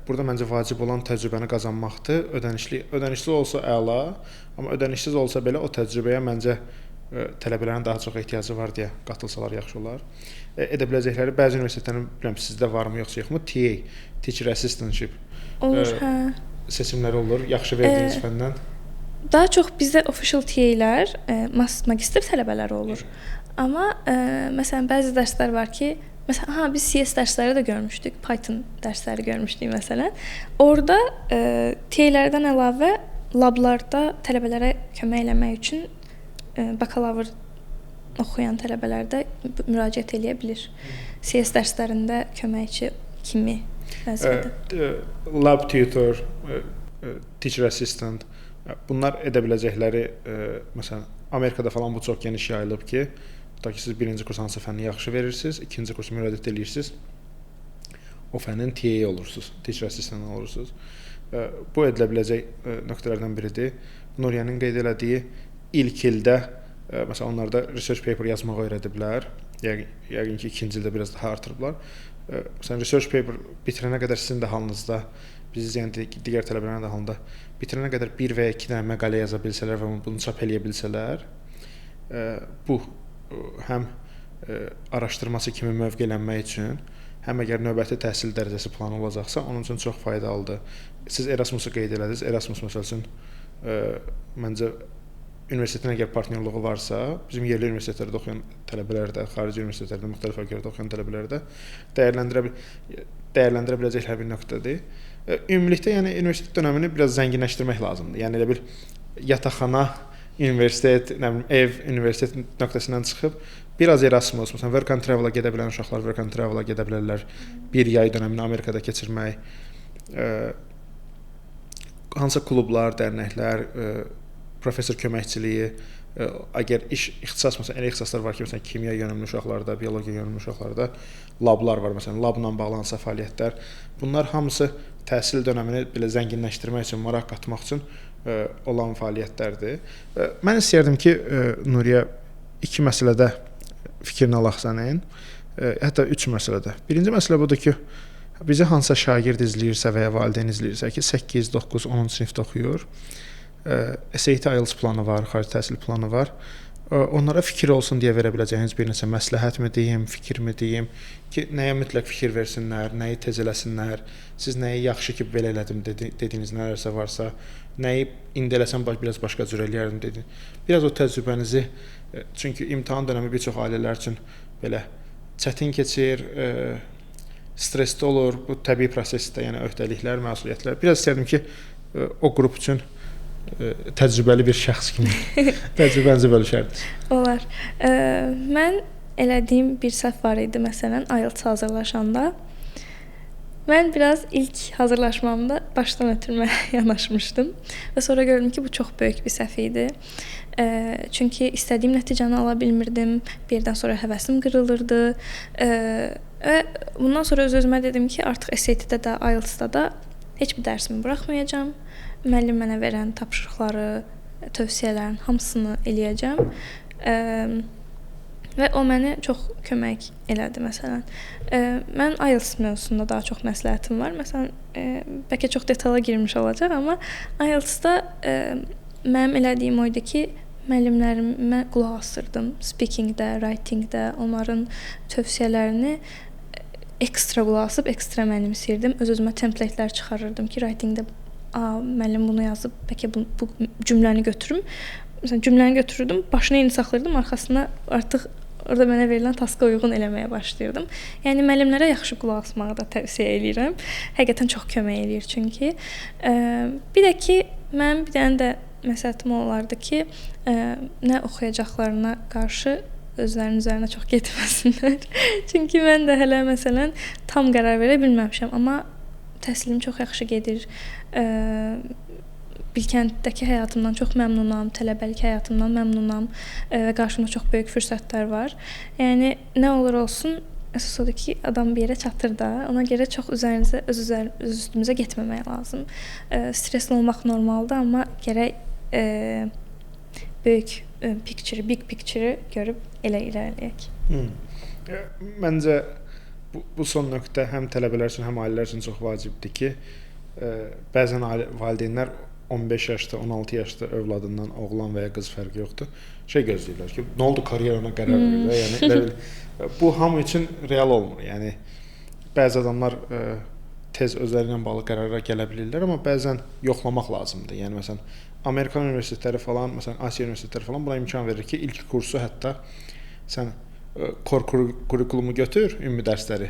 Burada məncə vacib olan təcrübəni qazanmaqdır. Ödənişli olsa əla, amma ödənişsiz olsa belə o təcrübəyə məncə tələbələrin daha çox ehtiyacı var deyə qatılsalar yaxşı olar. Edə biləcəkləri bəzi universitetlərin, bilmirəm sizdə varmı yoxsa yoxmu, TA, Teacher Assistantship. Olur, hə. Seçimləri olur, yaxşı verdiyiniz fəndən? Daha çox bizdə official TA-lər, magistr tələbələri olur. Amma məsələn bəzi dərslər var ki, məsələn, biz CS dərsləri də görmüşdük, Python dərsləri görmüşdük məsələn. Orada TA-lərdən əlavə lablarda tələbələrə kömək eləmək üçün bakalavr oxuyan tələbələr də müraciət eləyə bilər. CS dərslərində köməkçi kimi vəzifədə. Lab tutor, teacher assistant, bunlar edə biləcəkləri, məsələn, Amerikada falan bu çox geniş yayılıb ki, tutaq ki, siz 1-ci kurs hansı fənni yaxşı verirsiniz, 2-ci kursa müraciət edirsiniz, o fənnin TA olursunuz, teacher assistant olursunuz. Bu edilə biləcək nöqtələrdən biridir. Nuriyənin qeyd elədiyi ilk ildə, məsələn, onlarda research paper yazmağı öyrədiblər, yəqin ki, 2-ci ildə biraz daha artırıblar. Məsələn, research paper bitirənə qədər sizin də halınızda, biz izləyən digər tələbələrin də halında bitirənə qədər 1 və ya 2 dənə məqalə yaza bilsələr və bunu çap eləyə bilsələr, bu həm araşdırması kimi mövqelənmək üçün, həm əgər növbəti təhsil dərəcəsi planı olacaqsa, onun üçün çox faydalıdır. Siz Erasmusu qeyd elədiniz. Erasmus məsəl üçün məncə universitetin əgər partnyorluğu varsa, bizim yerli universitetlərdə oxuyan tələbələr də, xarici universitetlərdə, müxtəlif ölkələrdə oxuyan tələbələr də dəyərləndirə biləcəkləri bir nöqtədir. Ümumilikdə, yəni universitet dönəmini biraz zənginləşdirmək lazımdır. Yəni elə bir yataqxana, universitet, nə bilim, ev, universitet nöqtəsindən çıxıb biraz Erasmus, məsələn, work and travel-a gedə bilən uşaqlar work and travel-a gedə bilərlər. Bir yay dönəmini Amerikada keçirmək, hansısa klublar, dərnəklər, professor köməkçiliyi, əgər ixtisas, məsələn, elə ixtisaslar var ki, məsələn, kimya yönümlü uşaqlarda, biologiya yönümlü uşaqlarda lablar var, məsələn, labla bağlı hansısa fəaliyyətlər. Bunlar hamısı təhsil dönəmini belə zənginləşdirmək üçün, maraq qatmaq üçün olan fəaliyyətlərdir. Mən istəyərdim ki, Nuriyə, 2 məsələdə fikrini alaq sənin, hətta 3 məsələdə. Birinci məsələ budur ki, bizi hansısa şagird izləyirsə və ya valideyn izləyirsə ki, 8, 9, 10-cu sinifdə oxuyur, SAT IELTS planı var, xarici təhsil planı var. Onlara fikir olsun deyə verə biləcəyiniz bir neçə məsləhət mi deyim, fikir mi deyim ki, nəyə mütləq fikir versinlər, nəyi tez eləsinlər, siz nəyi yaxşı ki, belə elədim dediyiniz nələrsə varsa, nəyi indi eləsəm biraz başqa cür eləyərdim dediniz. Biraz o təcrübənizi, çünki imtahan dönəmi bir çox ailələr üçün belə çətin keçir, stresli olur, bu təbii prosesdə, yəni öhdəliklər, məsuliyyətlər. Biraz istərdim ki, o qrup üçün təcrübəli bir şəxs kimi təcrübənizi bölüşərdiniz. Olar. Mən elədiyim bir səhv var idi, məsələn, IELTS hazırlaşanda. Mən biraz ilk hazırlaşmamda başdan ötürməyə yanaşmışdım və sonra gördüm ki, bu çox böyük bir səhv idi. Çünki istədiyim nəticəni ala bilmirdim. Birdən sonra həvəsim qırılırdı. Və bundan sonra öz-özümə dedim ki, artıq SAT-də də, IELTS-da da heç bir dərsimi buraxmayacağam. Müəllim mənə verən tapşırıqları, tövsiyələrin hamısını eləyəcəm. Və o mənə çox kömək elədi məsələn. Mən IELTS mövzusunda daha çox məsləhətim var. Məsələn, bəlkə çox detala girmiş olacaq, amma IELTS-da mənim elədiyim o idi ki, müəllimlərimə qulaq asırdım. Speaking-də, writing-də onların tövsiyələrini ekstra qulaq asıb, ekstra mənimsəyirdim. Öz-özümə template-lər çıxarırdım ki, writing-də müəllim bunu yazıb, bəlkə bu cümləni götürüm. Məsələn, cümləni götürürdüm, başını eyni saxlayırdım, arxasına artıq orada mənə verilən taska uyğun eləməyə başlayırdım. Yəni müəllimlərə yaxşı qulaq asmağı da tövsiyə edirəm. Həqiqətən çox kömək eləyir çünki. Bir də ki, mənim bir dənə də məsləhətim olardı ki, nə oxuyacaqlarına qarşı özlərinin üzərinə çox getməsinlər. Çünki mən də hələ məsələn tam qərar verə bilməmişəm, amma təhsilim çox yaxşı gedir. Bilkənddəki həyatımdan çox məmnunam, tələbəlik həyatımdan məmnunam və qarşımda çox böyük fürsətlər var. Yəni nə olur olsun, əsas odur ki, adam bir yerə çatır da, ona görə çox üzərinizə, öz üstümüzə getməmək lazım. Stresli olmaq normaldır, amma gərək böyük big picture görüb elə irəliləyək. Məncə bu son nöqtə həm tələbələr üçün, həm ailələr üçün çox vacibdir ki, bəzən valideynlər 15 yaşda, 16 yaşda övladından oğlan və ya qız fərqi yoxdur. Gözləyirlər ki, nə oldu karyerana qərar verir. Yəni bu hamı üçün real olmur. Yəni bəzi adamlar tez özləri ilə bağlı qərara gələ bilirlər, amma bəzən yoxlamaq lazımdır. Yəni məsələn Amerikan universitetləri falan, məsələn Asiya universitetləri falan buna imkan verir ki, ilk kursu hətta sən core kurikulumu götür, ümumi dərsləri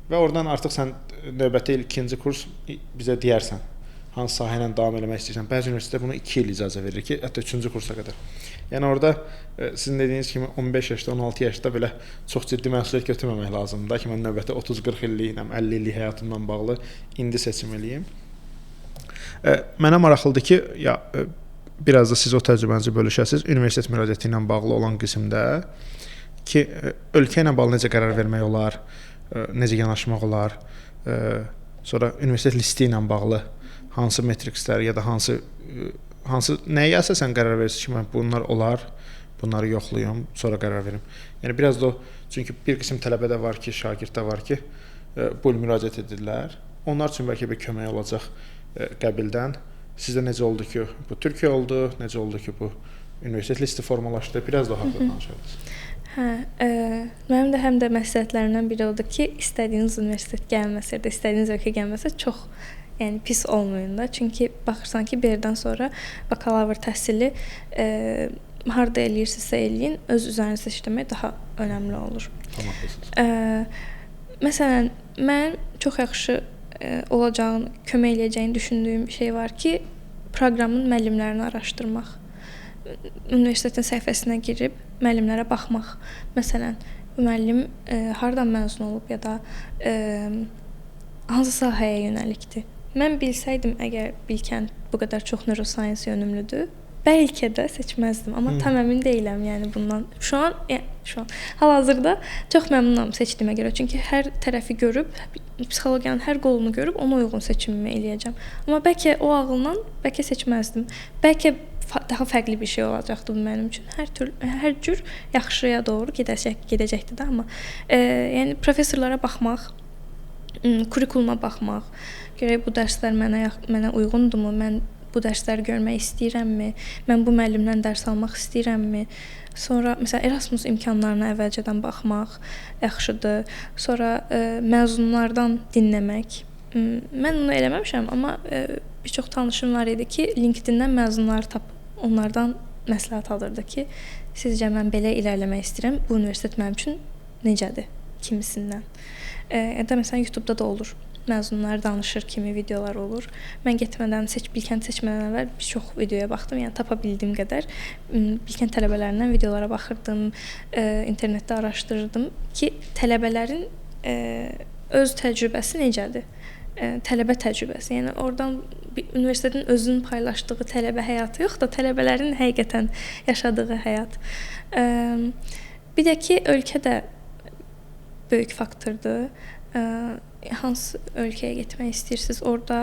və oradan artıq sən növbəti il ikinci kurs bizə deyərsən. Hansı sahə ilə davam eləmək istəyirsən. Bəzi universitetlər buna 2 il icazə verir ki, hətta 3-cü kursa qədər. Yəni orada sizin dediyiniz kimi 15 yaşda, 16 yaşda belə çox ciddi məsuliyyət götürməmək lazımdır da ki, mən növbəti 30-40 illik, 50 illik həyatımdan bağlı indi seçim eləyim. Mənə maraqlıdır ki, biraz da siz o təcrübənizi bölüşəsiniz. Universitet müraciəti ilə bağlı olan qismdə ki, ölkə ilə bağlı necə qərar vermək olar, necə yanaşmaq olar, sonra universitet listi ilə bağlı hansı metrikslər ya da hansı nəyə əsasən qərar verirsiniz ki, mən bunlar olar, bunları yoxlayım, sonra qərar verim. Yəni biraz da çünki bir qism tələbə də var ki, şagird də var ki, bu il müraciət edirlər. Onlar üçün bəlkə bir kömək olacaq qəbildən. Sizdə necə oldu ki, bu Türkiyə oldu, necə oldu ki, bu universitet listi formalaşdı? Biraz daha haqqında danışardınız. Mənim də həm də məsləhətlərimdən biri odur ki, istədiyiniz universitet gəlməsə də, istədiyiniz ölkə gəlməsə çox pis olmayın da. Çünki baxırsan ki, bir yerdən sonra bakalavr təhsili harda eləyirsinizsə eləyin, öz üzərinizdə işləmək daha önəmli olur. Məsələn, mən çox yaxşı olacağını, kömək eləyəcəyini düşündüyüm bir şey var ki, proqramın müəllimlərini araşdırmaq. Universitetin səhifəsinə girib müəllimlərə baxmaq. Məsələn, müəllim hardan məzun olub ya da hansı sahəyə yönəlikdir. Mən bilsəydim əgər Bilkənd bu qədər çox neuroscience yönümlüdür, bəlkə də seçməzdim, amma tam əmin deyiləm yəni bundan. Şu an hal-hazırda çox məmnunam seçdiyimə görə. Çünki hər tərəfi görüb, psixologiyanın hər qolunu görüb ona uyğun seçimimi eləyəcəm. Amma bəlkə o ağılla bəlkə seçməzdim. Bəlkə daha fərqli bir şey olacaqdı bu mənim üçün. Hər cür yaxşıya doğru gedəcəkdi də, amma yəni professorlara baxmaq, kurikuluma baxmaq, görək bu dərslər mənə uyğundurmu, mən bu dərsləri görmək istəyirəmmi, mən bu müəllimdən dərs almaq istəyirəmmi, sonra məsələn Erasmus imkanlarına əvvəlcədən baxmaq yaxşıdır, sonra məzunlardan dinləmək. Mən bunu eləməmişəm, amma bir çox tanışım var idi ki, LinkedIn-dən məzunları tapıb, onlardan məsləhət alırdı ki, sizcə mən belə irəliləmək istəyirəm, bu universitet mənim üçün necədir, kimisindən. Ya da məsələn YouTube-da da olur. Məzunlar danışır kimi videolar olur. Mən getmədən, Bilkənd seçmədən əvvəl bir çox videoya baxdım. Yəni tapa bildiyim qədər Bilkənd tələbələrindən videolara baxırdım, internetdə araşdırırdım ki, tələbələrin öz təcrübəsi necədir? Tələbə təcrübəsi. Yəni oradan universitetin özünün paylaşdığı tələbə həyatı yox da, tələbələrin həqiqətən yaşadığı həyat. Bir də ki, ölkədə böyük faktordur. Hansı ölkəyə getmək istəyirsiniz? Orada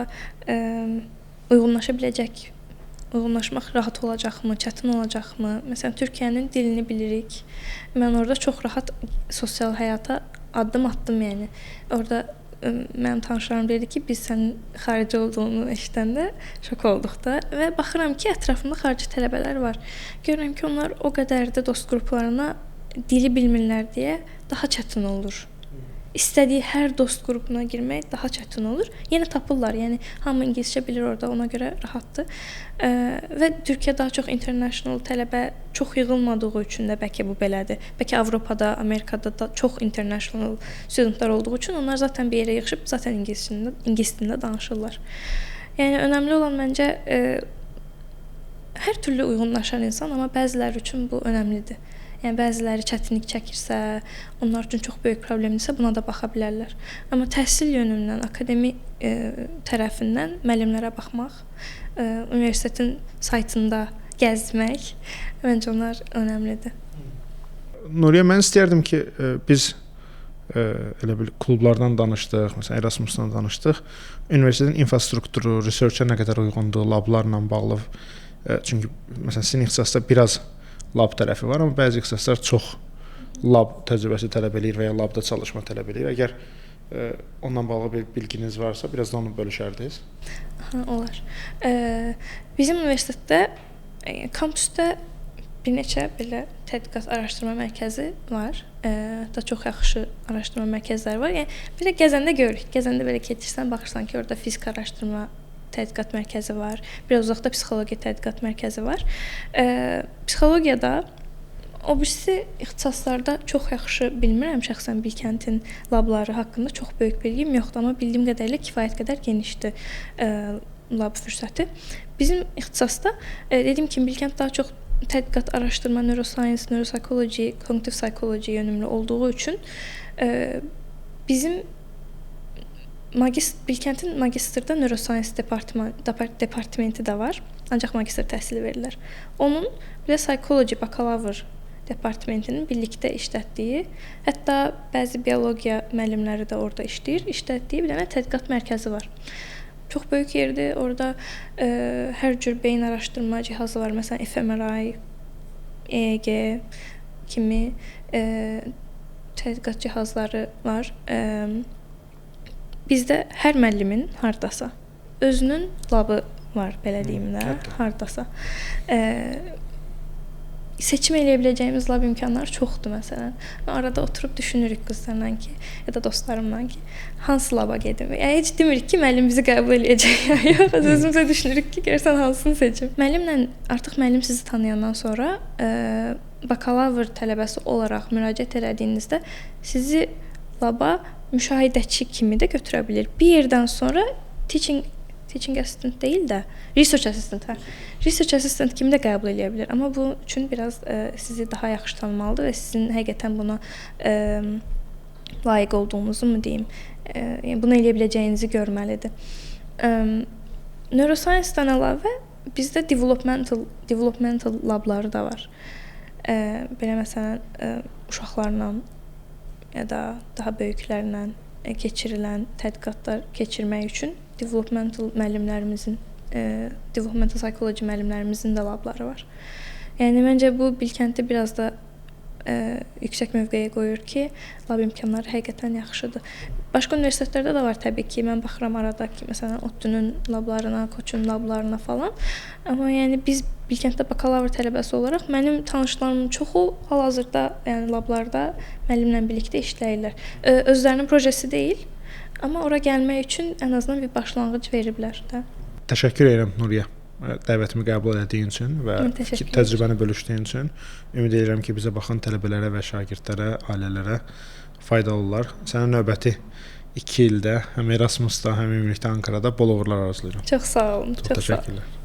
uyğunlaşmaq rahat olacaqmı, çətin olacaqmı? Məsələn, Türkiyənin dilini bilirik. Mən orada çox rahat sosial həyata addım atdım, yəni. Orada mənim tanışlarım dedi ki, biz sənin xarici olduğunu eşidəndə şok olduq da və baxıram ki, ətrafımda xarici tələbələr var. Görürəm ki, onlar o qədər də dost qruplarına dili bilmirlər deyə daha çətin olur. İstədiyi hər dost qrupuna girmək daha çətin olur. Yenə tapırlar. Yəni hamı ingiliscə bilir orada, ona görə rahatdır. Və Türkiyə daha çox international tələbə çox yığılmadığı üçün də bəlkə bu belədir. Bəlkə Avropada, Amerikada da çox international studentlar olduğu üçün onlar zaten bir yerə yığılıb zaten ingilis dilində danışırlar. Yəni önəmli olan məncə hər türlü uyğunlaşan insan, amma bəziləri üçün bu önəmlidir. Yəni bəziləri çətinlik çəkirsə, onlar üçün çox böyük problemdirsə buna da baxa bilərlər. Amma təhsil yönündən, akademi tərəfindən müəllimlərə baxmaq, universitetin saytında gəzmək məncə onlar önəmlidir. Nuriyə, mən istəyərdim ki, biz elə bil klublardan danışdıq, məsələn Erasmusdan danışdıq. Universitetin infrastrukturu, research-ə nə qədər uyğundur, lablarla bağlı. Çünki məsələn sizin ixtisasda biraz lab tərəfi var, amma bəzi ixtisaslar çox lab təcrübəsi tələb eləyir və ya labda çalışma tələb eləyir. Əgər ondan bağlı bir bilginiz varsa, biraz da onu bölüşərdiniz. Olar. Bizim universitetdə kampüsdə bir neçə belə tədqiqat araşdırma mərkəzi var. Da çox yaxşı araşdırma mərkəzləri var. Yəni belə gəzəndə görürük. Gəzəndə belə keçirsən, baxırsan ki, orada fizik araşdırma tədqiqat mərkəzi var. Biraz uzaqda psixologiya tədqiqat mərkəzi var. Psixologiyada o birisi ixtisaslarda çox yaxşı bilmirəm, şəxsən Bilkəntin labları haqqında çox böyük bilgim yoxdur, amma bildiyim qədərilə kifayət qədər genişdir lab fürsəti. Bizim ixtisasda dediyim kimi Bilkənt daha çox tədqiqat, araşdırma, neuroscience, neuropsixology, cognitive psychology yönümlü olduğu üçün bizim Bilkəntin magistrda neuroscience departamenti də var, ancaq magistr təhsili verilir. Onun bir də psychology bakalavr departamentinin birlikdə işlətdiyi, hətta bəzi biologiya müəllimləri də orada işlətdiyi bir dənə tədqiqat mərkəzi var. Çox böyük yerdir. Orada hər cür beyin araşdırma cihazı var. Məsələn, fMRI, EEG kimi tədqiqat cihazları var. Bizdə hər müəllimin hardasa özünün labı var, belə deyim də, hardasa. Seçim eləyə biləcəyimiz lab imkanları çoxdur məsələn. Arada oturub düşünürük qızlarla ki, ya da dostlarımla ki, hansı laba gedim? Yəni heç demirik ki, müəllim bizi qəbul eləyəcək ya yox. Özümüzə düşünürük ki, görsən hansını seçim. Müəllimlə artıq müəllim sizi tanıyandan sonra bakalavr tələbəsi olaraq müraciət elədiyinizdə sizi laba müşahidəçi kimi də götürə bilir. Bir yerdən sonra teaching assistant deyil də, research assistant kimi də qəbul eləyə bilər. Amma bu üçün biraz sizi daha yaxşı tanımalıdır və sizin həqiqətən buna layiq olduğunuzu mu deyim, yəni bunu eləyə biləcəyinizi görməlidir. Neuroscience-dan əlavə bizdə developmental labları da var. Belə məsələn uşaqlarla ya da daha böyüklərlə keçirilən tədqiqatlar keçirmək üçün developmental müəllimlərimizin, developmental psychology müəllimlərimizin də labları var. Yəni məncə bu Bilkəntdə biraz da yüksək mövqeyə qoyur ki, lab imkanları həqiqətən yaxşıdır. Başqa universitetlərdə də var təbii ki. Mən baxıram arada ki, məsələn, ODTÜ-nün lablarına, Koçun lablarına falan. Amma yəni biz Bilkəntdə bakalavr tələbəsi olaraq mənim tanışlarımın çoxu hal-hazırda yəni lablarda müəllimlə birlikdə işləyirlər. Özlərinin projesi deyil, amma ora gəlmək üçün ən azından bir başlanğıc veriblər də. Təşəkkür edirəm Nuriyə, dəvətimi qəbul etdiyin üçün və təcrübəni bölüşdüyün üçün. Ümid edirəm ki, bizə baxan tələbələrə və şagirdlərə, ailələrə faydalı olar. Sənin növbəti 2 ildə həm Erasmusda, həm ümumilikdə Ankarada bol uğurlar arzulayıram. Çox sağ olun. Çox təşəkkürlər.